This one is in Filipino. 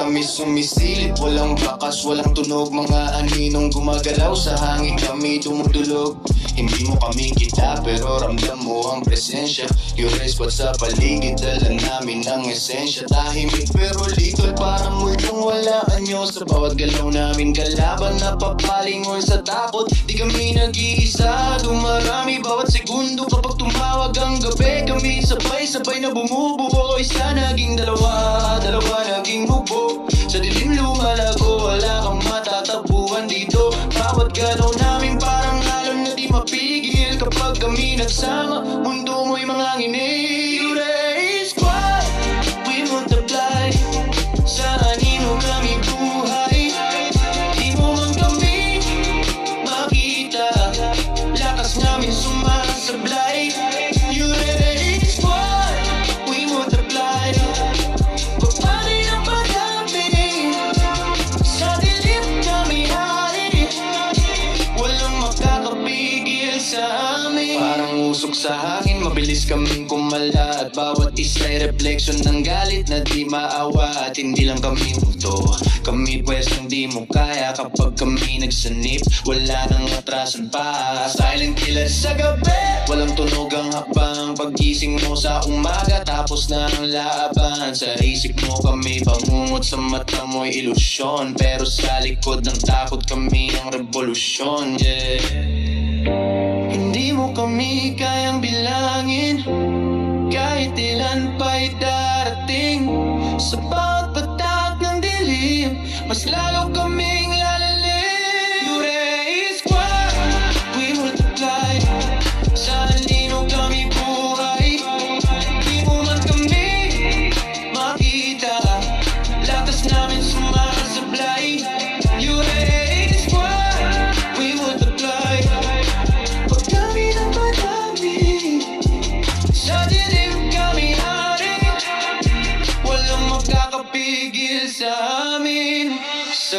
kami sumisilip, walang bakas, walang tunog. Mga aninong gumagalaw sa hangin, kami dumudulog. Hindi mo kami kita pero ramdam mo ang presensya. Yung response sa paligid, dala namin ang esensya. Tahimik pero likod, parang muldong wala anyo. Sa bawat galaw namin kalaban na papalingon sa takot. Di kami nag-iisa, dumarami bawat segundo. Kapag tumawag ang gabi, kami sabay-sabay na bumubuo. Isa naging dalawa, dalawa naging hukbo. Sa dilim lumalago, wala kang matatapuan dito. Bawat galaw namin parang alon na di mapigil. Kapag kami nagsama, mundo mo'y mga nginig. Race squad, we multiply. Sa anino kami buhay. Di mo man kami makita, lakas namin sumasablay. You race squad, we multiply. Papali ng padami, sa dilim kami hari. Walang makakapigil sa amin. Parang usok sa hangin, mabilis kaming kumala. At bawat isa'y refleksyon ng galit na di maawa. At hindi lang kami multo, kami pwestong di mo kaya. Kapag kami nagsanip, wala nang atrasan pa. Silent killer sa gabi, walang tunog ang hakbang. Paggising mo sa umaga, tapos na ang laban. Sa isip mo kami bangungot, sa mata mo'y ilusyon. Pero sa likod ng takot kami ang revolusyon, yeah. Hindi mo kami kayang bilangin, kahit ilan pa'y darating. Sa bawat patak ng dilim, mas lalo kaming lalalim. You raise squad, we multiply. Sa anino kami buhay. Di mo man kami makita, lakas namin sumasablay. You raise squad, we multiply. Pag kami ng madami, sa dilim kami hari. Walang makakapigil sa amin. So